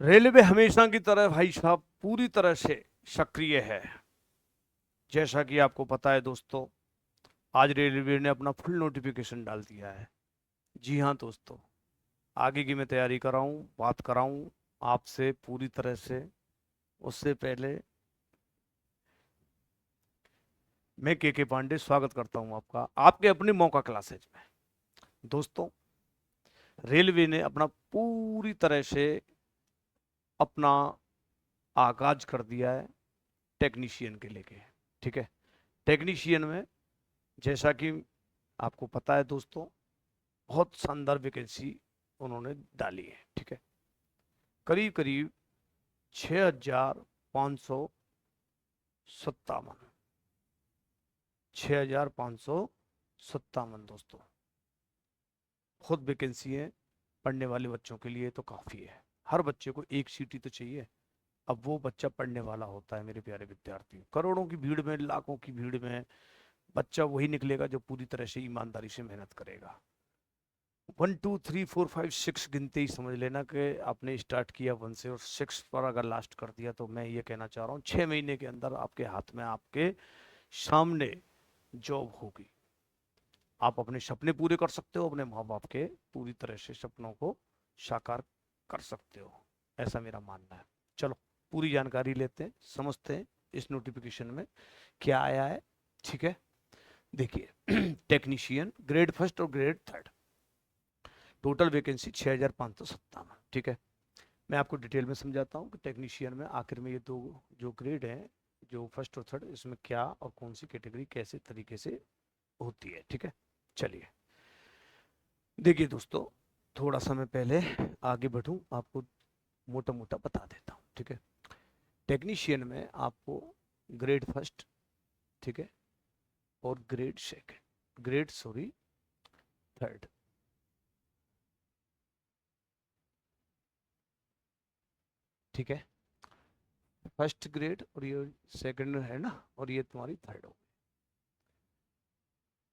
Railway हमेशा की तरह भाई साहब पूरी तरह से सक्रिय है। जैसा कि आपको पता है दोस्तों, आज रेलवे ने अपना फुल नोटिफिकेशन डाल दिया है। जी हाँ दोस्तों, आगे की मैं तैयारी कर रहा हूँ, बात कर रहा हूँ आपसे पूरी तरह से। उससे पहले मैं के पांडे स्वागत करता हूँ आपका आपके अपनी मौका क्लासेज में। दोस्तों, रेलवे ने अपना पूरी तरह से अपना आगाज कर दिया है टेक्नीशियन के लेके। ठीक है, टेक्नीशियन में जैसा कि आपको पता है दोस्तों, बहुत शानदार वैकेंसी उन्होंने डाली है। ठीक है, करीब करीब 6,557, 6,557 दोस्तों, खुद वैकेंसी है। पढ़ने वाले बच्चों के लिए तो काफ़ी है। हर बच्चे को एक सीट ही तो चाहिए। अब वो बच्चा पढ़ने वाला होता है मेरे प्यारे विद्यार्थी, करोड़ों की भीड़ में, लाखों की भीड़ में बच्चा वही निकलेगा जो पूरी तरह से ईमानदारी से मेहनत करेगा। 1 2 3 4 5 6 गिनते ही समझ लेना कि आपने स्टार्ट किया 1 से और 6 पर अगर लास्ट कर दिया, तो मैं ये कहना चाह रहा हूँ 6 महीने के अंदर आपके हाथ में, आपके सामने जॉब होगी। आप अपने सपने पूरे कर सकते हो, अपने माँ बाप के पूरी तरह से सपनों को साकार कर सकते हो, ऐसा मेरा मानना है। चलो, पूरी जानकारी लेते हैं, समझते हैं इस नोटिफिकेशन में क्या आया है। ठीक है, देखिए टेक्नीशियन ग्रेड फर्स्ट और ग्रेड थर्ड, टोटल वैकेंसी 6,557। ठीक है, मैं आपको डिटेल में समझाता हूँ कि टेक्नीशियन में आखिर में ये दो जो ग्रेड हैं, जो फर्स्ट और थर्ड, इसमें क्या और कौन सी कैटेगरी कैसे तरीके से होती है। ठीक है, चलिए देखिए दोस्तों, थोड़ा समय पहले आगे बढ़ूं, आपको मोटा मोटा बता देता हूँ। ठीक है, टेक्नीशियन में आपको ग्रेड फर्स्ट, ठीक है, और grade second, grade sorry third, ठीक है, फर्स्ट ग्रेड और ये सेकंड है ना, और ये तुम्हारी थर्ड हो।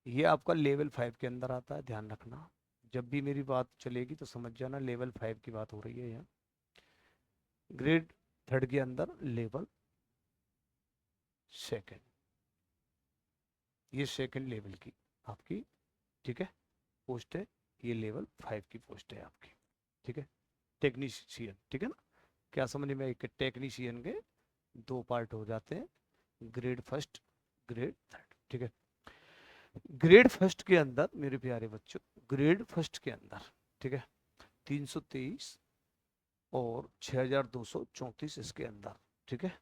ये आपका लेवल 5 के अंदर आता है, ध्यान रखना। जब भी मेरी बात चलेगी तो समझ जाना लेवल 5 की बात हो रही है यहाँ। ग्रेड थर्ड के अंदर लेवल सेकंड, ये सेकंड लेवल की आपकी, ठीक है, पोस्ट है। ये लेवल 5 की पोस्ट है आपकी। ठीक है, टेक्नीशियन, ठीक है ना। क्या समझ में, एक टेक्नीशियन के दो पार्ट हो जाते हैं, ग्रेड फर्स्ट, ग्रेड थर्ड। ठीक है, ग्रेड फर्स्ट के अंदर मेरे प्यारे बच्चों, ग्रेड फर्स्ट के अंदर, ठीक है, 323 और 6,234 इसके अंदर। ठीक है,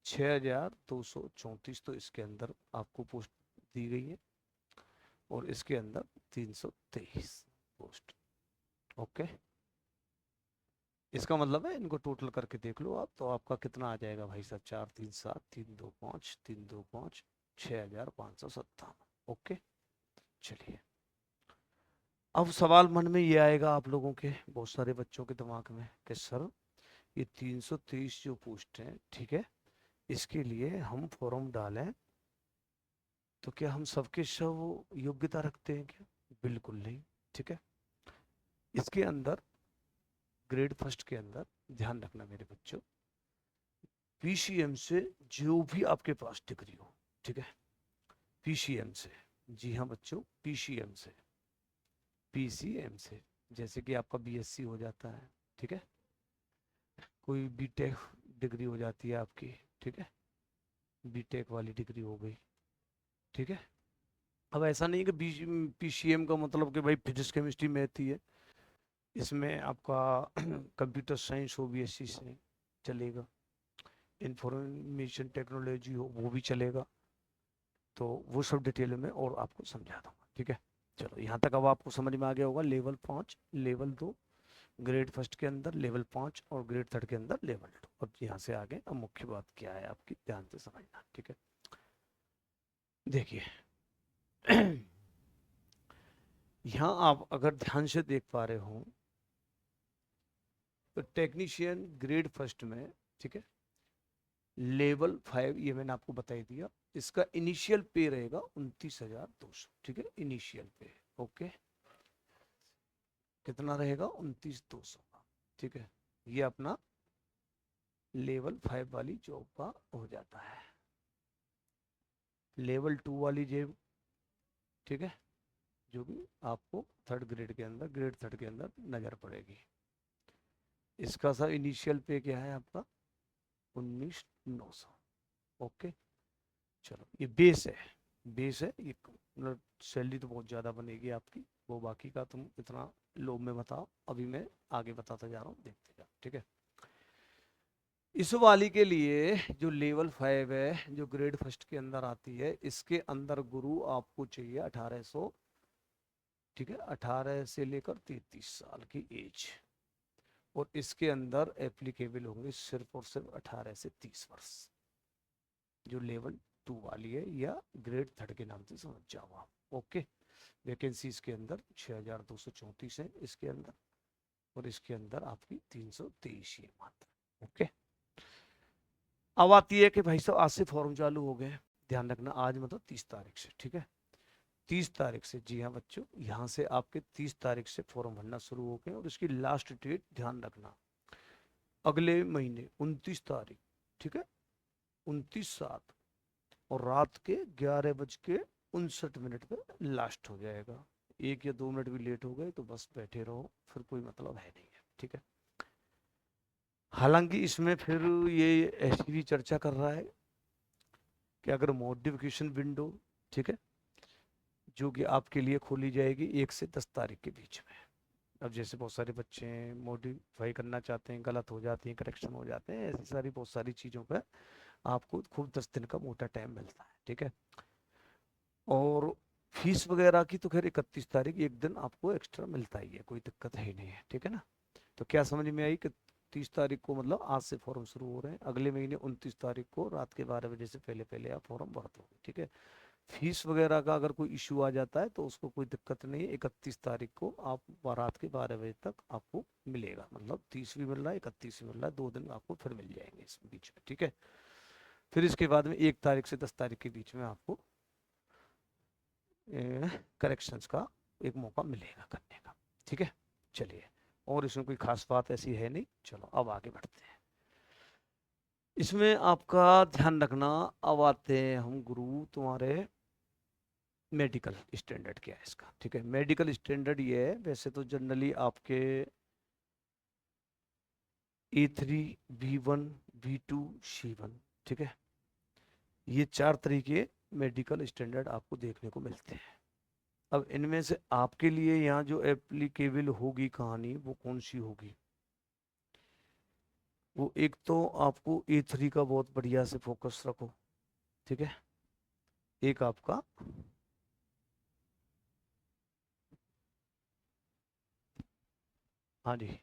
6,234 तो इसके अंदर आपको पोस्ट दी गई है, और इसके अंदर 323 पोस्ट। ओके, इसका मतलब है इनको टोटल करके देख लो आप, तो आपका कितना आ जाएगा भाई साहब, 4 3 7 3 2 5 3 2 5, 6,557। ओके, चलिए, अब सवाल मन में ये आएगा आप लोगों के, बहुत सारे बच्चों के दिमाग में, कि सर ये 323 जो पोस्ट है, ठीक है, इसके लिए हम फॉर्म डालें तो क्या हम सबके सब योग्यता रखते हैं क्या? बिल्कुल नहीं। ठीक है, इसके अंदर ग्रेड फर्स्ट के अंदर ध्यान रखना मेरे बच्चों, पीसीएम से जो भी आपके पास डिग्री हो, ठीक है, पीसीएम से, जी हाँ बच्चों, पीसीएम से, पीसीएम से, जैसे कि आपका बीएससी हो जाता है, ठीक है, कोई बीटेक डिग्री हो जाती है आपकी, ठीक है, बीटेक वाली डिग्री हो गई। ठीक है, अब ऐसा नहीं कि पीसीएम का मतलब कि भाई फिजिक्स केमिस्ट्री मैथ ही है, इसमें आपका कंप्यूटर साइंस हो बीएससी से चलेगा, इंफॉर्मेशन टेक्नोलॉजी हो वो भी चलेगा, तो वो सब डिटेल में और आपको समझा दूंगा। ठीक है, चलो यहाँ तक अब आपको समझ में आ गया होगा, लेवल 5, लेवल 2, ग्रेड फर्स्ट के अंदर लेवल 5 और ग्रेड थर्ड के अंदर लेवल 2। अब यहाँ से आगे अब मुख्य बात क्या है आपकी, ध्यान से समझना। ठीक है, देखिए यहाँ आप अगर ध्यान से देख पा रहे हो, तो टेक्नीशियन ग्रेड फर्स्ट में, ठीक है, लेवल 5, ये मैंने आपको बता ही दिया, इसका इनिशियल पे रहेगा 29,200। ठीक है, इनिशियल पे, ओके, कितना रहेगा, 29,200 का। ठीक है, ये अपना लेवल 5 वाली जॉब का हो जाता है। लेवल 2 वाली जॉब, ठीक है, जो कि आपको थर्ड ग्रेड के अंदर, ग्रेड थर्ड के अंदर नजर पड़ेगी। इसका सर इनिशियल पे क्या है आपका 19,900। ओके, चलो ये बेस है, बेस है ये, मतलब सैलरी तो बहुत ज़्यादा बनेगी आपकी, वो बाकी का तुम इतना लो में बताओ, अभी मैं आगे बताता जा रहा हूँ, देखते जाओ, ठीक है। इस वाली के लिए जो लेवल 5 है, जो ग्रेड फर्स्ट के अंदर आती है, इसके अंदर गुरु आपको चाहिए 1800, ठीक है, 18 से लेकर 33 साल की एज, और इसके अंदर एप्लीकेबल होंगे सिर्फ और सिर्फ 18 से 30 वर्ष, जो लेवल 2 वाली है, या ग्रेड थर्ड के नाम से समझ जाओ आप। ओके, वैकेंसी इसके अंदर 6234 है इसके अंदर, और इसके अंदर आपकी 323 है मात्र। ओके, अब आती है कि भाई साहब आज से फॉर्म चालू हो गए, ध्यान रखना, आज मतलब 30 तारीख से, ठीक है, 30 तारीख से, जी हाँ बच्चों, यहाँ से आपके 30 तारीख से फॉर्म भरना शुरू हो गए, और इसकी लास्ट डेट ध्यान रखना अगले महीने 29 तारीख, ठीक है, 29/7, और रात के 11:59 पे लास्ट हो जाएगा। 1 या 2 मिनट भी लेट हो गए तो बस बैठे रहो, फिर कोई मतलब है नहीं है, ठीक है। हालांकि इसमें फिर ये ऐसी भी चर्चा कर रहा है कि अगर मॉडिफिकेशन विंडो, ठीक है, जो कि आपके लिए खोली जाएगी 1 से 10 तारीख के बीच में। अब जैसे बहुत सारे बच्चे मॉडिफाई करना चाहते हैं, गलत हो जाती हैं, करेक्शन हो जाते हैं, ऐसी सारी बहुत सारी चीज़ों पर आपको खूब 10 दिन का मोटा टाइम मिलता है, ठीक है। और फीस वगैरह की तो खैर 31 तारीख, एक दिन आपको एक्स्ट्रा मिलता ही है, कोई दिक्कत है ही नहीं है, ठीक है ना। तो क्या समझ में आई कि 30 तारीख को मतलब आज से फॉर्म शुरू हो रहे हैं, अगले महीने 29 तारीख को रात के 12 बजे से पहले पहले आप फॉर्म भर दो, ठीक है। फीस वगैरह का अगर कोई इशू आ जाता है तो उसको कोई दिक्कत नहीं है, 31 तारीख को आप रात के 12 बजे तक आपको मिलेगा, मतलब 30 भी मिल रहा है, 31 भी मिल रहा है, 2 दिन आपको फिर मिल जाएंगे इस बीच में, ठीक है। फिर इसके बाद में 1 तारीख से 10 तारीख के बीच में आपको करेक्शंस का एक मौका मिलेगा करने का, ठीक है। चलिए, और इसमें कोई खास बात ऐसी है नहीं, चलो अब आगे बढ़ते हैं। इसमें आपका ध्यान रखना, अब आते हैं हम गुरु तुम्हारे मेडिकल स्टैंडर्ड क्या है इसका, ठीक है। मेडिकल स्टैंडर्ड ये है, वैसे तो जनरली आपके A3, B1, B2, C1, ठीक है, ये 4 तरीके मेडिकल स्टैंडर्ड आपको देखने को मिलते हैं। अब इनमें से आपके लिए यहाँ जो एप्लीकेबल होगी कहानी, वो कौन सी होगी, वो एक तो आपको A3 का बहुत बढ़िया से फोकस रखो, ठीक है। एक आपका हाँ जी,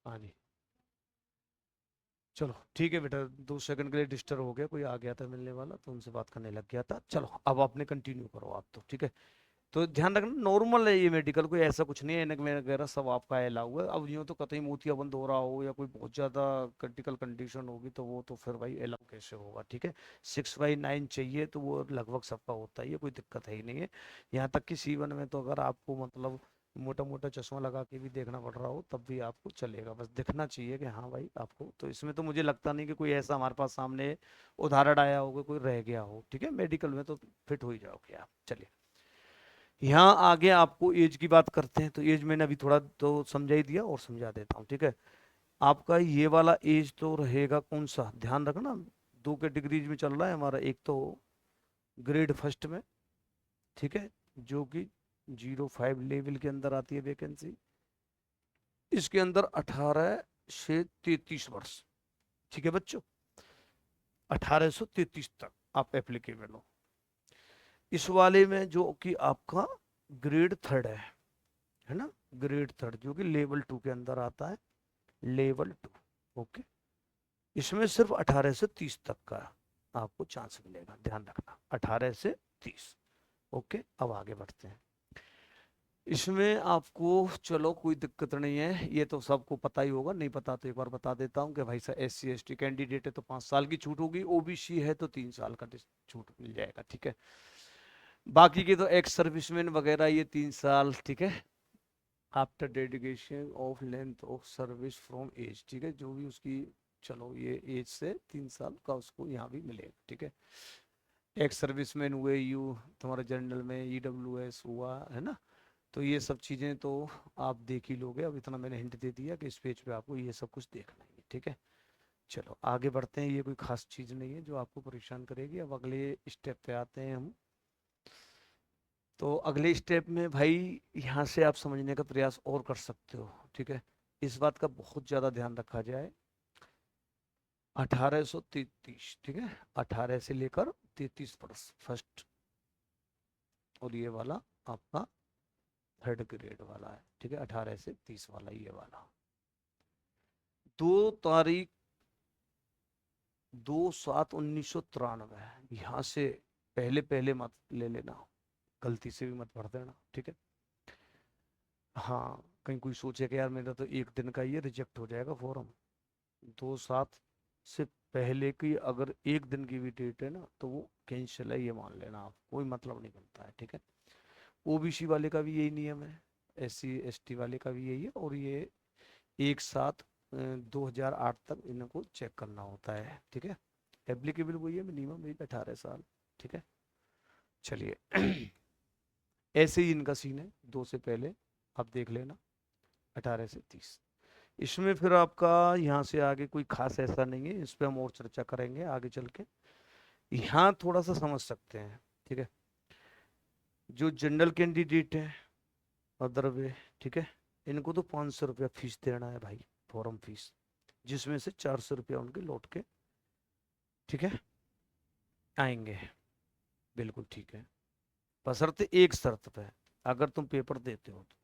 हाँ जी, चलो ठीक है बेटा, 2 सेकंड के लिए डिस्टर्ब हो गया, कोई आ गया था मिलने वाला तो उनसे बात करने लग गया था। चलो अब आपने कंटिन्यू करो आप तो, ठीक है। तो ध्यान रखना नॉर्मल है ये मेडिकल, कोई ऐसा कुछ नहीं है, एनक वगैरह सब आपका अलाउ है। अब यूँ तो कतई मोतिया बंद हो रहा हो या कोई बहुत ज़्यादा क्रिटिकल कंडीशन होगी तो वो तो फिर भाई अलाउ कैसे होगा, ठीक है। 6/9 चाहिए तो वो लगभग सबका होता है, ये कोई दिक्कत है ही नहीं है। यहाँ तक कि C1 में तो अगर आपको मतलब मोटा मोटा चश्मा लगा के भी देखना पड़ रहा हो तब भी आपको चलेगा, बस दिखना चाहिए कि हाँ भाई आपको, तो इसमें तो मुझे लगता नहीं कि कोई ऐसा हमारे पास सामने उदाहरण आया होगा, कोई रह गया हो, ठीक है। मेडिकल में तो फिट हो ही जाओगे आप। चलिए, यहाँ आगे आपको एज की बात करते हैं, तो एज मैंने अभी थोड़ा तो समझा ही दिया और समझा देता हूँ, ठीक है। आपका ये वाला एज तो रहेगा कौन सा, ध्यान रखना, 2 कैटेगरीज में चल रहा है हमारा, एक तो ग्रेड फर्स्ट में, ठीक है, जो कि 05 लेवल के अंदर आती है वैकेंसी, इसके अंदर 18 से 33 वर्ष, ठीक है बच्चों, 1833 तक आप एप्लीकेबल हो। इस वाले में जो कि आपका ग्रेड थर्ड है ना, ग्रेड थर्ड जो कि लेवल 2 के अंदर आता है, लेवल 2। ओके, इसमें सिर्फ 18 से 30 तक का आपको चांस मिलेगा, ध्यान रखना, 18 से 30, ओके, अब आगे बढ़ते हैं। इसमें आपको चलो कोई दिक्कत नहीं है, ये तो सबको पता ही होगा, नहीं पता तो एक बार बता देता हूँ कि भाई साहब SC ST कैंडिडेट है तो 5 साल की छूट होगी, OBC है तो 3 साल का छूट मिल जाएगा, ठीक है। बाकी के तो एक्स सर्विसमैन वगैरह ये 3 साल, ठीक है, after dedication of length of service from age, ठीक है, जो भी उसकी, चलो ये एज से 3 साल का उसको यहाँ भी मिलेगा, ठीक है। एक्स सर्विसमैन हुए, यू तुम्हारे जनरल में EWS हुआ है ना, तो ये सब चीज़ें तो आप देख ही लोगे, अब इतना मैंने हिंट दे दिया कि इस पेज पे आपको ये सब कुछ देखना है, ठीक है। चलो आगे बढ़ते हैं, ये कोई खास चीज़ नहीं है जो आपको परेशान करेगी। अब अगले स्टेप पे आते हैं हम। तो अगले स्टेप में भाई यहाँ से आप समझने का प्रयास और कर सकते हो, ठीक है। इस बात का बहुत ज़्यादा ध्यान रखा जाए, 1833, ठीक है, 18 से लेकर 33 वर्ष फर्स्ट, और ये वाला आपका थर्ड ग्रेड वाला है, ठीक है, 18 से 30 वाला ये वाला। 2 तारीख 2/7/1993, यहाँ से पहले पहले मत ले लेना, गलती से भी मत भर देना, ठीक है। हाँ, कहीं कोई सोचे कि यार मेरा तो एक दिन का ये रिजेक्ट हो जाएगा फॉर्म, 2/7 से पहले की अगर एक दिन की भी डेट है ना तो वो कैंसिल है, ये मान लेना आप, कोई मतलब नहीं बनता है, ठीक है। OBC वाले का भी यही नियम है, SC ST वाले का भी यही है, और ये एक साथ 2008 तक इनको चेक करना होता है, ठीक है। एप्लीकेबल वही है, मिनिमम एज 18 साल, ठीक है। चलिए ऐसे ही इनका सीन है, 2 से पहले आप देख लेना, 18 से 30। इसमें फिर आपका यहाँ से आगे कोई खास ऐसा नहीं है, इस पर हम और चर्चा करेंगे आगे चल के। यहाँ थोड़ा सा समझ सकते हैं, ठीक है। जो जनरल कैंडिडेट है अदर वे, ठीक है, इनको तो 500 रुपया फीस देना है भाई, फॉर्म फीस, जिसमें से 400 रुपया उनके लौट के, ठीक है, आएंगे, बिल्कुल ठीक है। बशर्ते एक शर्त पे, अगर तुम पेपर देते हो तो,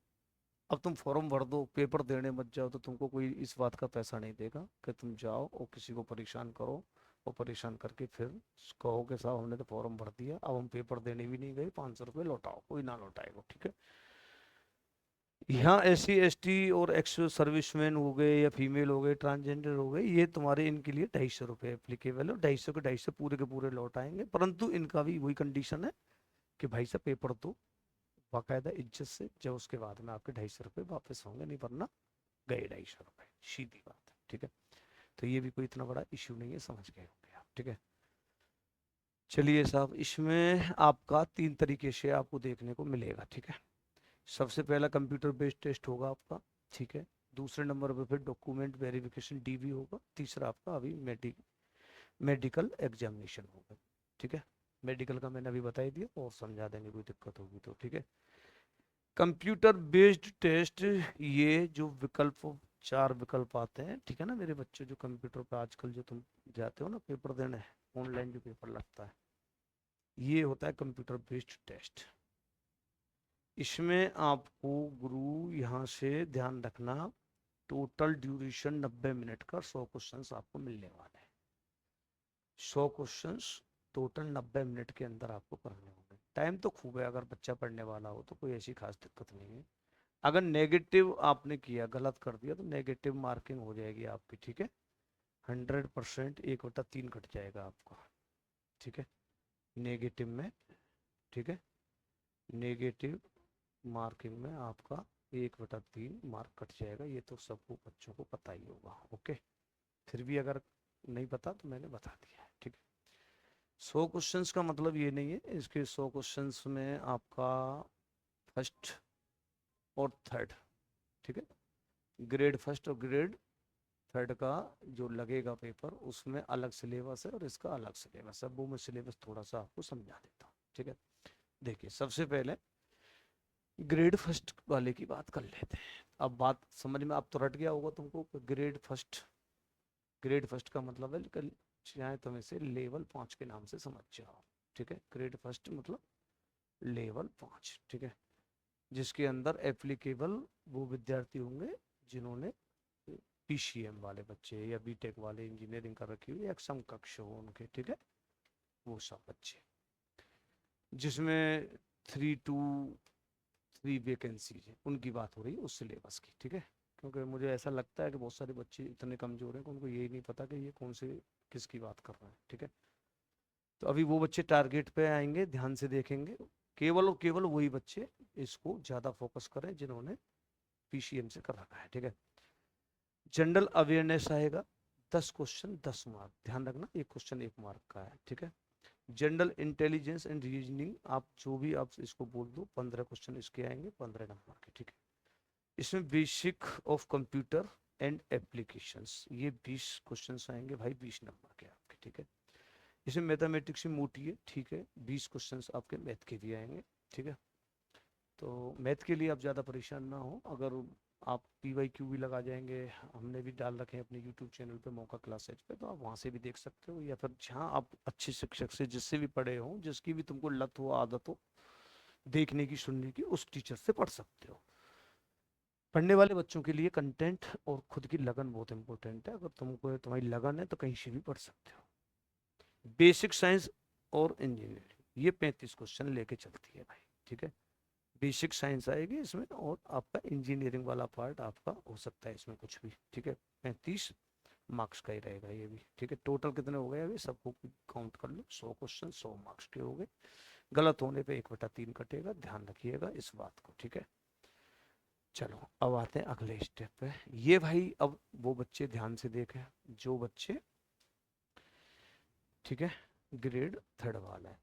अब तुम फॉर्म भर दो, पेपर देने मत जाओ, तो तुमको कोई इस बात का पैसा नहीं देगा कि तुम जाओ और किसी को परेशान करो, और परेशान करके फिर कहो कि साहब हमने तो फॉर्म भर दिया, अब हम पेपर देने भी नहीं गए, 500 रुपये लौटाओ, कोई ना लौटाएगा, ठीक है। यहाँ SC ST और एक्स सर्विसमैन हो गए या फीमेल हो गए, ट्रांसजेंडर हो गए, ये तुम्हारे इनके लिए 250 रुपये एप्लीकेबल है, 250 के 250 पूरे के पूरे लौट आएंगे, परंतु इनका भी वही कंडीशन है कि भाई साहब पेपर दो बाकायदा इज्जत से, जब उसके बाद में आपके 250 रुपये वापस होंगे, नहीं वरना गए 250 रुपये, सीधी बात है, ठीक है। तो ये भी कोई इतना बड़ा इश्यू नहीं है, समझ गए होंगे आप, ठीक है। चलिए साहब, इसमें आपका 3 तरीके से आपको देखने को मिलेगा, ठीक है। सबसे पहला कंप्यूटर बेस्ड टेस्ट होगा आपका, ठीक है। दूसरे नंबर पे फिर डॉक्यूमेंट वेरिफिकेशन DV होगा, तीसरा आपका अभी मेडिकल एग्जामिनेशन होगा, ठीक है। मेडिकल का मैंने अभी बता ही दिया, और समझा देंगे कोई दिक्कत होगी तो, ठीक है। कंप्यूटर बेस्ड टेस्ट, ये जो विकल्प, 4 विकल्प आते हैं, ठीक है ना मेरे बच्चे, जो कंप्यूटर पे आजकल जो तुम जाते हो ना पेपर देने, ऑनलाइन जो पेपर लगता है, ये होता है कंप्यूटर बेस्ड टेस्ट। इसमें आपको गुरु यहाँ से ध्यान रखना, टोटल ड्यूरेशन 90 मिनट का, 100 क्वेश्चंस आपको मिलने वाले हैं, 100 क्वेश्चंस टोटल 90 मिनट के अंदर आपको करने होंगे। टाइम तो खूब है, अगर बच्चा पढ़ने वाला हो तो कोई ऐसी खास दिक्कत नहीं है। अगर नेगेटिव आपने किया, गलत कर दिया, तो नेगेटिव मार्किंग हो जाएगी आपकी, ठीक है। 100% 1/3 कट जाएगा आपका, ठीक है, नेगेटिव में, ठीक है। नेगेटिव मार्किंग में आपका 1/3 मार्क कट जाएगा, ये तो सबको बच्चों को पता ही होगा, ओके। फिर भी अगर नहीं पता तो मैंने बता दिया है, ठीक है। 100 क्वेश्चंस का मतलब ये नहीं है, इसके 100 क्वेश्चंस में आपका फर्स्ट और थर्ड, ठीक है, ग्रेड फर्स्ट और ग्रेड थर्ड का जो लगेगा पेपर, उसमें अलग सिलेबस है और इसका अलग सिलेबस है, वो मैं सिलेबस थोड़ा सा आपको समझा देता हूँ, ठीक है। देखिए सबसे पहले ग्रेड फर्स्ट वाले की बात कर लेते हैं। अब बात समझ में, अब तो रट गया होगा तुमको, ग्रेड फर्स्ट, ग्रेड फर्स्ट का मतलब है कल, चाहे तुम इसे लेवल 5 के नाम से समझ जाओ, ठीक है। ग्रेड फर्स्ट मतलब लेवल 5, ठीक है, जिसके अंदर एप्लीकेबल वो विद्यार्थी होंगे जिन्होंने PCM वाले बच्चे या B.Tech वाले, इंजीनियरिंग कर रखी हुई, एक समकक्ष हो उनके, ठीक है, वो सब बच्चे, जिसमें 323 वैकेंसीज है, उनकी बात हो रही है उस सिलेबस की, ठीक है। क्योंकि मुझे ऐसा लगता है कि बहुत सारे बच्चे इतने कमजोर हैं कि उनको यही नहीं पता कि ये कौन से किसकी बात कर रहे हैं, ठीक है। तो अभी वो बच्चे टारगेट पे आएंगे, ध्यान से देखेंगे, केवल और केवल वही बच्चे इसको ज्यादा फोकस करें जिन्होंने पीसीएम से कर रखा है, ठीक है। जनरल अवेयरनेस आएगा, 10 क्वेश्चन 10 मार्क, ध्यान रखना, एक क्वेश्चन 1 मार्क का है, ठीक है। जनरल इंटेलिजेंस एंड रीजनिंग, आप जो भी आप इसको बोल दो, 15 क्वेश्चन इसके आएंगे, 15 नंबर के, ठीक है। इसमें basic of computer and applications, ये 20 क्वेश्चन आएंगे भाई, 20 नंबर के आपके, ठीक है। इसमें मैथमेटिक्स में मोटी है, ठीक है, 20 क्वेश्चन आपके मैथ के भी आएंगे, ठीक है। तो मैथ के लिए आप ज़्यादा परेशान ना हो, अगर आप PYQ भी लगा जाएंगे, हमने भी डाल रखे हैं अपने YouTube चैनल पे मौका क्लासेज पे, तो आप वहाँ से भी देख सकते हो, या फिर जहाँ आप अच्छे शिक्षक से जिससे भी पढ़े हो, जिसकी भी तुमको लत हो, आदत हो देखने की सुनने की, उस टीचर से पढ़ सकते हो। पढ़ने वाले बच्चों के लिए कंटेंट और खुद की लगन बहुत इंपॉर्टेंट है, अगर तुमको तुम्हारी लगन है तो कहीं से भी पढ़ सकते हो। बेसिक साइंस और इंजीनियरिंग, ये 35 क्वेश्चन लेके चलती है भाई, ठीक है। बेसिक साइंस आएगी इसमें, और आपका इंजीनियरिंग वाला पार्ट आपका हो सकता है इसमें कुछ भी, ठीक है। 35 मार्क्स का ही रहेगा ये भी, ठीक है। टोटल कितने हो गए अभी, सबको काउंट कर लो, 100 क्वेश्चन 100 मार्क्स के हो गए। गलत होने पे 1/3 कटेगा, ध्यान रखिएगा इस बात को, ठीक है। चलो अब आते हैं अगले स्टेप पे। ये भाई अब वो बच्चे ध्यान से देखें जो बच्चे, ठीक है, ग्रेड 3 वाला है,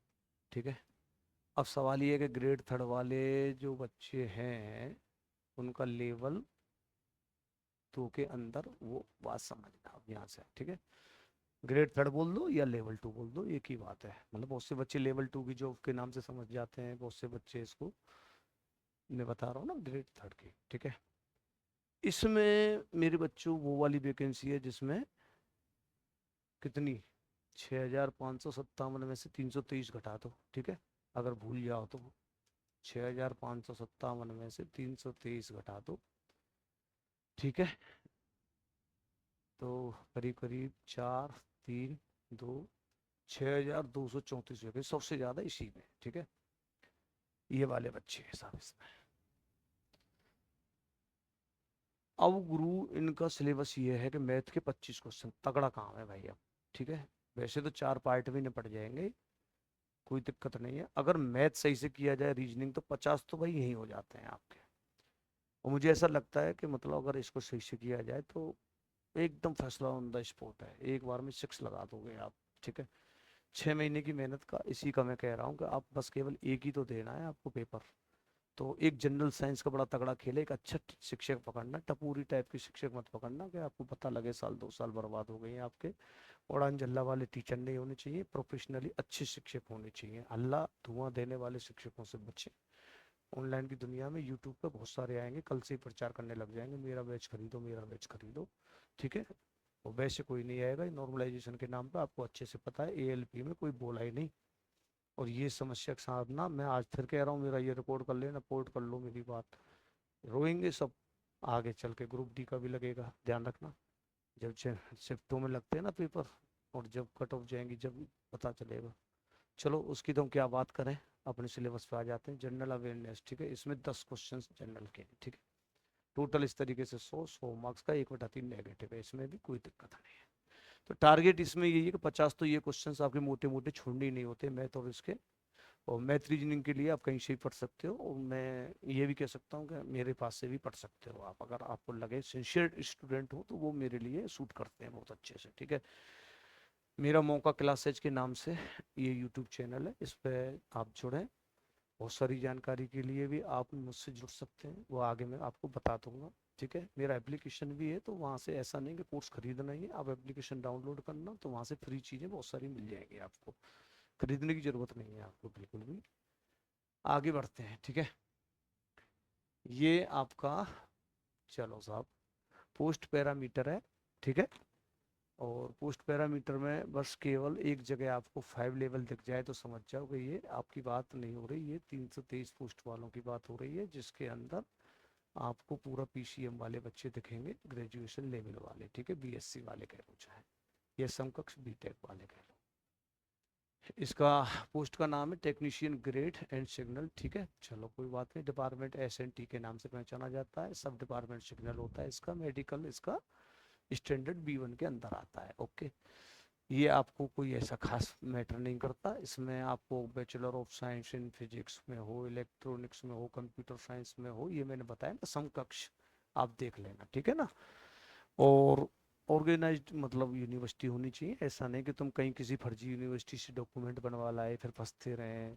ठीक है। अब सवाल ये है कि ग्रेड 3 वाले जो बच्चे हैं उनका लेवल 2 के अंदर वो बात समझना अब यहाँ से, ठीक है। ग्रेड 3 बोल दो या लेवल 2 बोल दो, एक ही बात है, मतलब बहुत से बच्चे लेवल 2 की जॉब के नाम से समझ जाते हैं, बहुत से बच्चे इसको, मैं बता रहा हूँ ना, ग्रेड 3 की, ठीक है। इसमें मेरे बच्चों वो वाली वैकेंसी है जिसमें कितनी, 6557 में से 323 घटा दो, ठीक है। अगर भूल जाओ तो 6557 में से 323 घटा दो, ठीक है। तो करीब करीब 4 3 2 6234 हो गए, सबसे ज्यादा इसी में, ठीक है। ये वाले बच्चे हैं सब इसमें। अब गुरु इनका सिलेबस ये है कि मैथ के 25 क्वेश्चन, तगड़ा काम है भाई अब, ठीक है। वैसे तो 4 पार्ट भी निपट जाएंगे, कोई दिक्कत नहीं है, अगर मैथ सही से किया जाए, रीजनिंग, तो 50 तो भाई यही हो जाते हैं आपके। और मुझे ऐसा लगता है कि मतलब अगर इसको सही से किया जाए तो एकदम फैसला ऑन द स्पॉट है, एक बार में 6 लगा दोगे आप, ठीक है। 6 महीने की मेहनत का इसी का मैं कह रहा हूँ कि आप बस केवल एक ही तो देना है आपको पेपर। तो एक जनरल साइंस का बड़ा तगड़ा खेल है, एक अच्छा शिक्षक पकड़ना, टपूरी टाइप के शिक्षक मत पकड़ना कि आपको पता लगे 1 2 साल बर्बाद हो गए हैं आपके। उड़ान झल्ला वाले टीचर नहीं होने चाहिए, प्रोफेशनली अच्छे शिक्षक होने चाहिए, हल्ला धुआं देने वाले शिक्षकों से बचें। ऑनलाइन की दुनिया में यूट्यूब पे बहुत सारे आएंगे, कल से ही प्रचार करने लग जाएंगे, मेरा बैच खरीदो, मेरा बैच खरीदो, ठीक है। और वैसे कोई नहीं आएगा, नॉर्मलाइजेशन के नाम पे आपको अच्छे से पता है, ALP में कोई बोला ही नहीं। और ये समस्या के साथ ना, मैं आज फिर कह रहा हूँ, मेरा ये रिकॉर्ड कर लेना, रिपोर्ट कर लो मेरी बात, रोएंगे सब। आगे चल के ग्रुप D का भी लगेगा, ध्यान रखना, जब शिफ्टों में लगते हैं ना पेपर, और जब कट ऑफ जाएंगी जब पता चलेगा। चलो उसकी तो हम क्या बात करें, अपने सिलेबस पे आ जाते हैं। जनरल अवेयरनेस, ठीक है, इसमें 10 क्वेश्चन जनरल के, ठीक है। टोटल इस तरीके से 100 मार्क्स का, 1/3 नेगेटिव है, इसमें भी कोई दिक्कत नहीं है। तो टारगेट इसमें यही है कि 50 तो ये क्वेश्चंस आपके मोटे मोटे छोड़ने ही नहीं होते मैथ और इसके। और मैथ रीजनिंग के लिए आप कहीं से भी पढ़ सकते हो, और मैं ये भी कह सकता हूँ कि मेरे पास से भी पढ़ सकते हो आप, अगर आपको लगे सिंसियर स्टूडेंट हो तो वो मेरे लिए सूट करते हैं बहुत अच्छे से, ठीक है। मेरा मौका क्लासेज के नाम से ये यूट्यूब चैनल है, इस पर आप जुड़ें। बहुत सारी जानकारी के लिए भी आप मुझसे जुड़ सकते हैं, वो आगे मैं आपको बता दूंगा, ठीक है। मेरा एप्लीकेशन भी है, तो वहाँ से ऐसा नहीं कि कोर्स खरीदना ही है, आप एप्लीकेशन डाउनलोड करना, तो वहाँ से फ्री चीज़ें बहुत सारी मिल जाएंगी आपको, खरीदने की ज़रूरत नहीं है आपको बिल्कुल भी। आगे बढ़ते हैं, ठीक है। ये आपका, चलो साहब, पोस्ट पैरामीटर है, ठीक है। और पोस्ट पैरामीटर में बस केवल एक जगह आपको 5 लेवल दिख जाए तो समझ जाओ कि ये आपकी बात नहीं हो रही, ये 323 पोस्ट वालों की बात हो रही है, जिसके अंदर आपको पूरा PCM वाले बच्चे दिखेंगे, ग्रेजुएशन लेवल वाले, ठीक है, BSc वाले कह लो चाहे, ये समकक्ष BTech वाले कह लो। इसका पोस्ट का नाम है टेक्नीशियन ग्रेड एंड सिग्नल, ठीक है। चलो कोई बात नहीं, डिपार्टमेंट एस एन टी के नाम से पहचाना जाता है। सब डिपार्टमेंट सिग्नल होता है इसका। मेडिकल इसका स्टैंडर्ड B1 के अंदर आता है, ओके। ये आपको कोई ऐसा खास मैटर नहीं करता। इसमें आपको bachelor of science in physics में हो, इलेक्ट्रॉनिक्स में हो, कंप्यूटर साइंस में हो, ये मैंने बताया ना समकक्ष, आप देख लेना, ठीक है ना। और ऑर्गेनाइज्ड मतलब यूनिवर्सिटी होनी चाहिए। ऐसा नहीं कि तुम कहीं किसी फर्जी यूनिवर्सिटी से डॉक्यूमेंट बनवा लाए फिर फंसते रहे,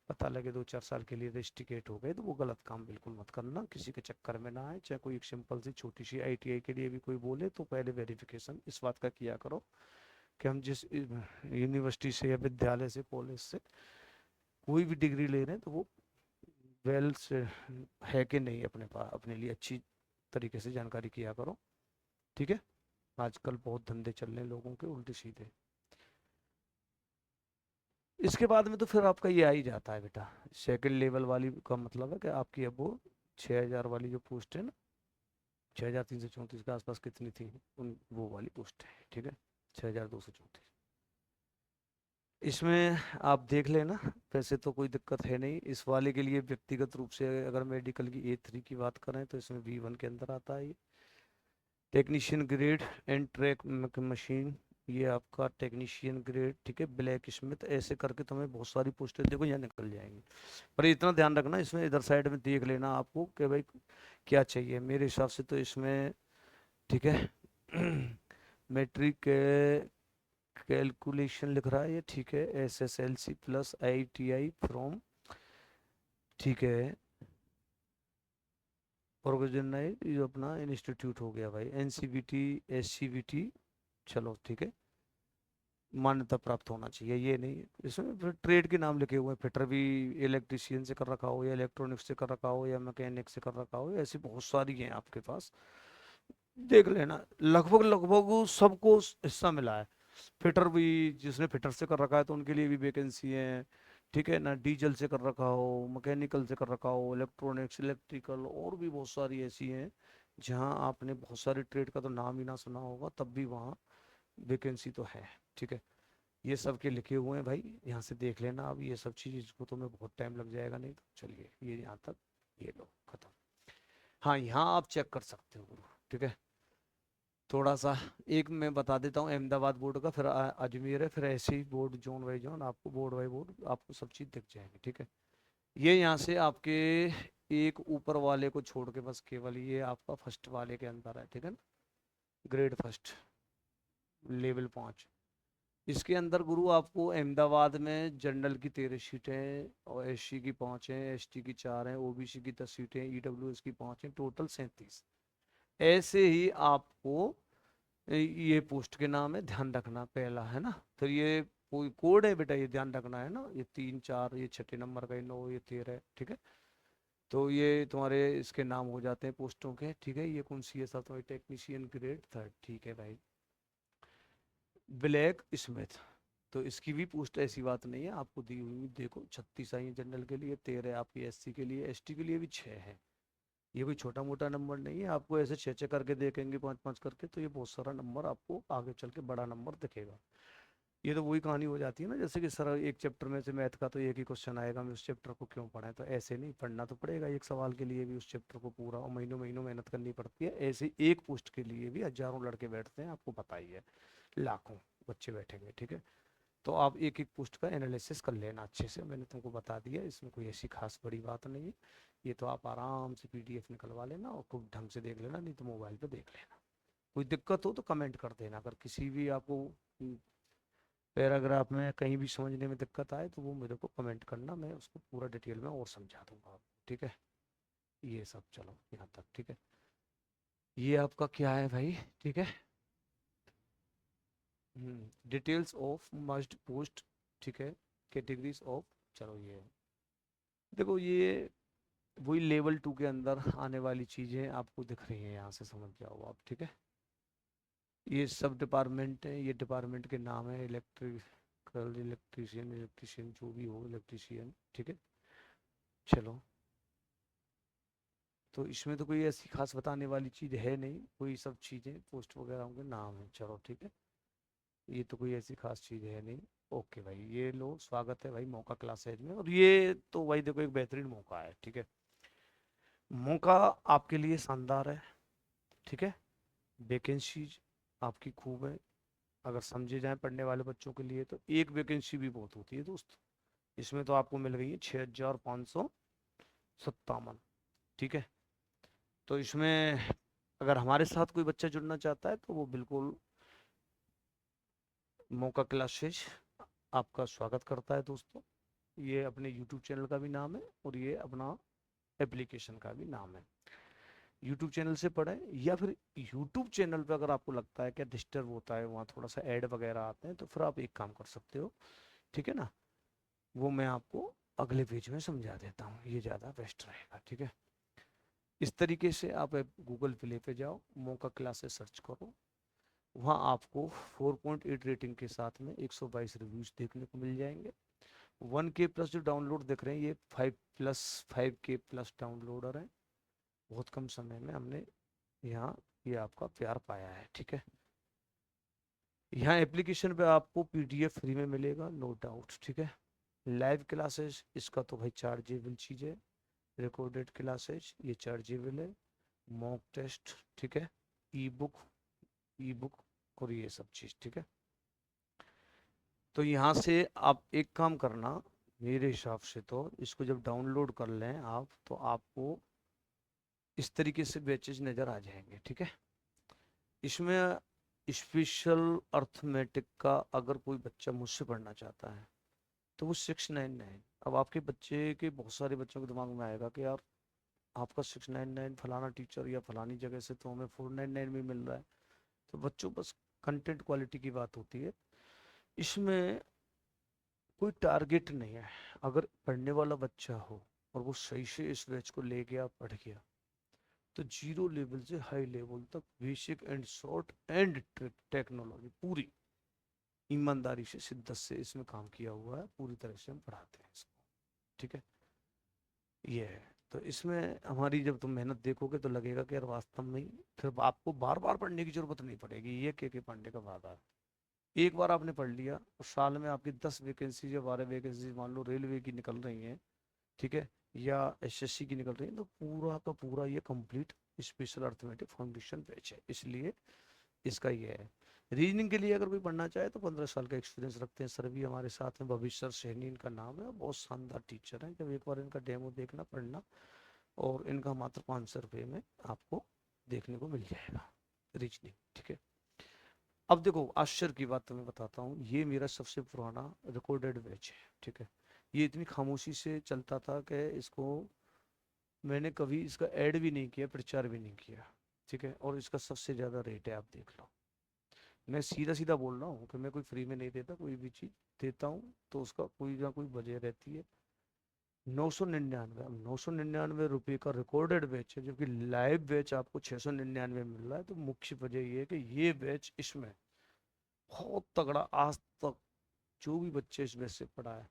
पता लगे 2-4 साल के लिए रेस्टिकेट हो गए, तो वो गलत काम बिल्कुल मत करना, किसी के चक्कर में ना आए। चाहे कोई एक सिंपल सी छोटी सी ITI के लिए भी कोई बोले तो पहले वेरिफिकेशन इस बात का किया करो कि हम जिस यूनिवर्सिटी से या विद्यालय से, कॉलेज से कोई भी डिग्री ले रहे हैं तो वो वेल से है कि नहीं, अपने पास अपने लिए अच्छी तरीके से जानकारी किया करो, ठीक है। आजकल बहुत धंधे चल रहे हैं लोगों के उल्टे सीधे। इसके बाद में तो फिर आपका ये आ ही जाता है बेटा, सेकंड लेवल वाली का मतलब है कि आपकी अब वो 6,000 वाली जो पोस्ट है ना, 6,334 के आसपास कितनी थी, उन वो वाली पोस्ट है, ठीक है। 6,234। इसमें आप देख लेना, वैसे तो कोई दिक्कत है नहीं इस वाले के लिए। व्यक्तिगत रूप से अगर मेडिकल की A3 की बात करें तो इसमें B1 के अंदर आता है ये। Technician grade and track machine, ये आपका टेक्नीशियन ग्रेड, ठीक है। ब्लैक स्मिथ, ऐसे करके तुम्हें बहुत सारी पोस्टें देखो यहाँ निकल जाएंगी। पर इतना ध्यान रखना, इसमें इधर साइड में देख लेना आपको कि भाई क्या चाहिए। मेरे हिसाब से तो इसमें, ठीक है, मैट्रिक कैलकुलेशन लिख रहा है ये, ठीक है। SSLC प्लस ITI फ्रॉम, ठीक है, ऑर्गेनाइज ये अपना इंस्टीट्यूट हो गया भाई, NCVT SCVT, चलो ठीक है, मान्यता प्राप्त होना चाहिए। ये नहीं इसमें फिर ट्रेड के नाम लिखे हुए हैं, फिटर भी इलेक्ट्रिशियन से कर रखा हो या इलेक्ट्रॉनिक्स से कर रखा हो या मैकेनिक से कर रखा हो, ऐसी बहुत सारी हैं आपके पास, देख लेना। लगभग लगभग सबको हिस्सा मिला है। फिटर भी, जिसने फिटर से कर रखा है तो उनके लिए भी वैकेंसी है, ठीक है ना। डीजल से कर रखा हो, मैकेनिकल से कर रखा हो, इलेक्ट्रॉनिक्स, इलेक्ट्रिकल, और भी बहुत सारी ऐसी हैं जहाँ आपने बहुत सारे ट्रेड का तो नाम ही ना सुना होगा, तब भी वहाँ वैकेंसी तो है, ठीक है। ये सब के लिखे हुए हैं भाई, यहाँ से देख लेना। अब ये सब चीज़ को तुम्हें बहुत टाइम लग जाएगा, नहीं तो चलिए ये यहाँ तक, ये लो खत्म। हाँ यहाँ आप चेक कर सकते हो गुरु, ठीक है। थोड़ा सा एक मैं बता देता हूँ अहमदाबाद बोर्ड का, फिर अजमेर है, फिर ऐसे ही बोर्ड जोन बाई जोन आपको, बोर्ड बाई बोर्ड आपको सब चीज़ दिख जाएगी, ठीक है। ये यहाँ से आपके एक ऊपर वाले को छोड़ के बस केवल ये आपका फर्स्ट वाले के अंदर है, ठीक है ना। Grade first, level 5। इसके अंदर गुरु आपको अहमदाबाद में जनरल की 13 सीटें और SC की 5 हैं, ST की 4 हैं, OBC की 10 सीटें, EWS की 5 हैं, टोटल 37। ऐसे ही आपको ये पोस्ट के नाम है, ध्यान रखना, पहला है ना। फिर ये कोई कोड है बेटा, ये ध्यान रखना है ना, ये 3 4, ये 6 नंबर का, ये 9, ये 13, ठीक है। तो ये तुम्हारे इसके नाम हो जाते हैं पोस्टों के, ठीक है। ये कौन सी है, सब तुम्हारी टेक्नीशियन ग्रेड 3, ठीक है भाई। ब्लैक स्मिथ, तो इसकी भी पोस्ट ऐसी बात नहीं है आपको दी हुई, देखो 36 आई है जनरल के लिए, 13 आपकी SC के लिए, ST के लिए भी 6 है। ये कोई छोटा मोटा नंबर नहीं है, आपको ऐसे 6 6 करके देखेंगे, 5 5 करके, तो ये बहुत सारा नंबर आपको आगे चल के बड़ा नंबर दिखेगा। ये तो वही कहानी हो जाती है ना, जैसे कि सर एक चैप्टर में से मैथ का तो एक ही क्वेश्चन आएगा, मैं उस चैप्टर को क्यों पढ़ाएं, तो ऐसे नहीं, पढ़ना तो पड़ेगा एक सवाल के लिए भी उस चैप्टर को पूरा, और महीनों महीनों मेहनत करनी पड़ती है। ऐसे एक पोस्ट के लिए भी हजारों लड़के बैठते हैं, आपको पता ही है, लाखों बच्चे बैठेंगे, ठीक है। तो आप एक एक पोस्ट का एनालिसिस कर लेना अच्छे से, मैंने तुमको बता दिया, इसमें कोई ऐसी खास बड़ी बात नहीं है। ये तो आप आराम से PDF निकलवा लेना और खूब ढंग से देख लेना, नहीं तो मोबाइल पे देख लेना। कोई दिक्कत हो तो कमेंट कर देना, अगर किसी भी आपको पैराग्राफ में कहीं भी समझने में दिक्कत आए तो वो मेरे को कमेंट करना, मैं उसको पूरा डिटेल में और समझा दूंगा आपको, ठीक है। ये सब चलो यहाँ तक, ठीक है। ये आपका क्या है भाई, ठीक है। डिटेल्स ऑफ मस्ट पोस्ट, ठीक है। कैटेगरीज ऑफ, चलो ये देखो, ये वही लेवल 2 के अंदर आने वाली चीज़ें आपको दिख रही हैं, यहाँ से समझ जाओ आप, ठीक है। ये सब डिपार्टमेंट है, ये डिपार्टमेंट के नाम है, इलेक्ट्रिकल, इलेक्ट्रीशियन, इलेक्ट्रीशियन जो भी हो, इलेक्ट्रीशियन, ठीक है। चलो, तो इसमें तो कोई ऐसी खास बताने वाली चीज़ है नहीं, कोई सब चीज़ें पोस्ट वगैरह के नाम है, चलो ठीक है। ये तो कोई ऐसी खास चीज़ है नहीं। ओके भाई, ये लो, स्वागत है भाई मौका क्लासेज में। और ये तो भाई देखो एक बेहतरीन मौका है, ठीक है। मौका आपके लिए शानदार है, ठीक है। वैकेंसी आपकी खूब है, अगर समझे जाए पढ़ने वाले बच्चों के लिए तो एक वैकेंसी भी बहुत होती है दोस्त। इसमें तो आपको मिल गई है 6,557, ठीक है। तो इसमें अगर हमारे साथ कोई बच्चा जुड़ना चाहता है तो वो बिल्कुल मौका क्लासेस आपका स्वागत करता है दोस्तों। ये अपने यूट्यूब चैनल का भी नाम है और ये अपना एप्लीकेशन का भी नाम है। यूट्यूब चैनल से पढ़ें, या फिर यूट्यूब चैनल पे अगर आपको लगता है कि डिस्टर्ब होता है, वहाँ थोड़ा सा ऐड वगैरह आते हैं, तो फिर आप एक काम कर सकते हो, ठीक है ना। वो मैं आपको अगले पेज में समझा देता हूँ, ये ज़्यादा बेस्ट रहेगा, ठीक है। इस तरीके से आप गूगल प्ले पे जाओ, मौका क्लासेस सर्च करो, वहाँ आपको 4.8 रेटिंग के साथ में 122 रिव्यूज देखने को मिल जाएंगे। 1K प्लस जो डाउनलोड दिख रहे हैं, ये 5 प्लस डाउनलोडर है। बहुत कम समय में हमने यहाँ ये आपका प्यार पाया है, ठीक है। यहाँ एप्लीकेशन पे आपको पीडीएफ फ्री में मिलेगा, नो डाउट, ठीक है। लाइव क्लासेस इसका तो भाई चार्जेबल चीज़ है। रिकॉर्डेड क्लासेस ये चार्जेबल है। मॉक टेस्ट, ठीक है। ई बुक, ई बुक और ये सब चीज़, ठीक है। तो यहाँ से आप एक काम करना, मेरे हिसाब से तो इसको जब डाउनलोड कर लें आप, तो आपको इस तरीके से बैचेज नज़र आ जाएंगे, ठीक है। इसमें स्पेशल अर्थमेटिक का अगर कोई बच्चा मुझसे पढ़ना चाहता है तो वो 699। अब आपके बच्चे के बहुत सारे बच्चों के दिमाग में आएगा कि यार आपका 699 फलाना टीचर या फलानी जगह से तो हमें 499 में मिल रहा है। तो बच्चों बस कंटेंट क्वालिटी की बात होती है, इसमें कोई टारगेट नहीं है। अगर पढ़ने वाला बच्चा हो और वो सही से इस बैच को ले गया, पढ़ गया, तो जीरो लेवल से हाई लेवल तक basic and short and technology पूरी ईमानदारी से शिद्दत से इसमें काम किया हुआ है, पूरी तरह से हम पढ़ाते हैं इसको, ठीक है। ये है, तो इसमें हमारी जब तुम मेहनत देखोगे तो लगेगा कि यार वास्तव में फिर आपको बार बार पढ़ने की जरूरत नहीं पड़ेगी। ये के पांडे का वादा है, एक बार आपने पढ़ लिया और साल में आपकी 10 वैकेंसी या 12 वैकेंसी मान लो रेलवे की निकल रही हैं, ठीक है, या एसएससी की निकल रही है, तो पूरा का पूरा ये complete special arithmetic foundation batch है। इसलिए इसका ये है। रीजनिंग के लिए अगर कोई पढ़ना चाहे तो 15 साल का एक्सपीरियंस रखते हैं सर भी हमारे साथ में, भविष्य सर सैनी इनका नाम है, बहुत शानदार टीचर है। जब एक बार इनका डेमो देखना, पढ़ना, और इनका मात्र 500 रुपये में आपको देखने को मिल जाएगा रीजनिंग, ठीक है। अब देखो आश्चर्य की बात तुम्हें बताता हूँ, ये मेरा सबसे पुराना रिकॉर्डेड बैच है, ठीक है। ये इतनी खामोशी से चलता था कि इसको मैंने कभी इसका ऐड भी नहीं किया, प्रचार भी नहीं किया, ठीक है। और इसका सबसे ज़्यादा रेट है, आप देख लो। मैं सीधा सीधा बोल रहा हूँ कि मैं कोई फ्री में नहीं देता, कोई भी चीज़ देता हूँ तो उसका कोई ना कोई वजह रहती है। 999, अब 999 रुपये का रिकॉर्डेड बैच है, जबकि लाइव बैच आपको 699 मिल रहा है। तो मुख्य वजह ये है कि ये बैच इसमें बहुत तगड़ा, आज तक जो भी बच्चे इस बैच से पढ़ा है,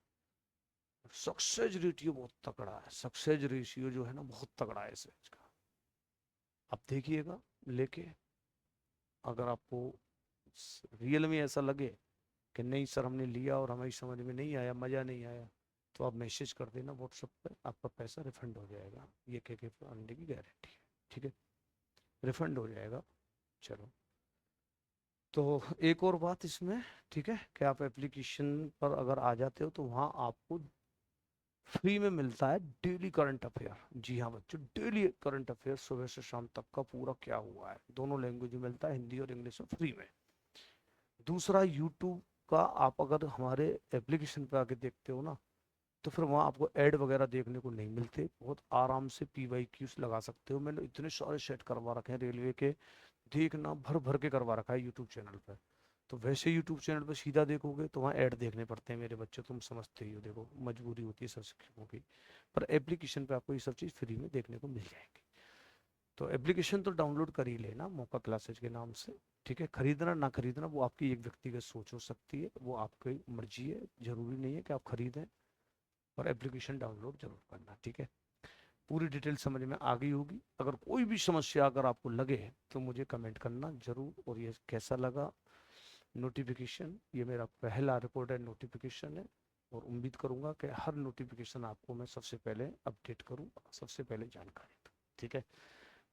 सक्सेस रेशियो बहुत तगड़ा है। सक्सेस रेशियो जो है ना, बहुत तगड़ा है इस बैच का। आप देखिएगा लेके, अगर आपको रियल में ऐसा लगे कि नहीं सर हमने लिया और हमारी समझ में नहीं आया, मज़ा नहीं आया, तो आप मैसेज कर देना व्हाट्सएप पे, आपका पैसा रिफंड हो जाएगा। ये के अंडे की गारंटी है, ठीक है, रिफंड हो जाएगा। चलो, तो एक और बात इसमें, ठीक है, कि आप एप्लीकेशन पर अगर आ जाते हो तो वहाँ आपको फ्री में मिलता है डेली करंट अफेयर। जी हाँ बच्चों, डेली करंट अफेयर सुबह से शाम तक का पूरा क्या हुआ है, दोनों लैंग्वेज में मिलता है, हिंदी और इंग्लिश में, फ्री में। दूसरा, यूट्यूब का आप अगर हमारे एप्लीकेशन पे आके देखते हो ना, तो फिर वहाँ आपको ऐड वगैरह देखने को नहीं मिलते, बहुत आराम से PYQs लगा सकते हो। मैंने इतने सारे सेट करवा रखे हैं रेलवे के, देखना भर भर के करवा रखा है यूट्यूब चैनल पर। तो वैसे यूट्यूब चैनल पर सीधा देखोगे तो वहाँ ऐड देखने पड़ते हैं मेरे बच्चे, तुम समझते ही हो, देखो मजबूरी होती है सब शिक्षकों की। पर एप्लीकेशन पे आपको ये सब चीज़ फ्री में देखने को मिल जाएगी। तो एप्लीकेशन तो डाउनलोड कर ही लेना मौका क्लासेज के नाम से, ठीक है। खरीदना ना खरीदना वो आपकी एक व्यक्तिगत सोच हो सकती है, वो आपकी मर्जी है, जरूरी नहीं है कि आप खरीदें। और एप्लीकेशन डाउनलोड जरूर करना, ठीक है। पूरी डिटेल समझ में आ गई होगी। अगर कोई भी समस्या अगर आपको लगे तो मुझे कमेंट करना जरूर, और ये कैसा लगा नोटिफिकेशन, ये मेरा पहला रिकॉर्डेड नोटिफिकेशन है और उम्मीद करूंगा कि हर नोटिफिकेशन आपको मैं सबसे पहले अपडेट करूं, सबसे पहले जानकारी दूं। ठीक है,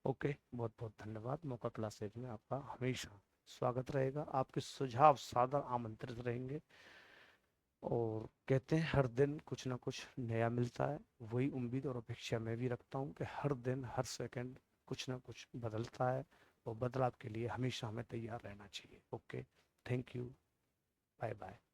ओके, बहुत बहुत धन्यवाद। मौका क्लासेज में आपका हमेशा स्वागत रहेगा, आपके सुझाव सादर आमंत्रित रहेंगे। और कहते हैं हर दिन कुछ ना कुछ नया मिलता है, वही उम्मीद और अपेक्षा मैं भी रखता हूँ कि हर दिन हर सेकंड कुछ ना कुछ बदलता है, और बदलाव के लिए हमेशा हमें तैयार रहना चाहिए। Okay, thank you, bye bye.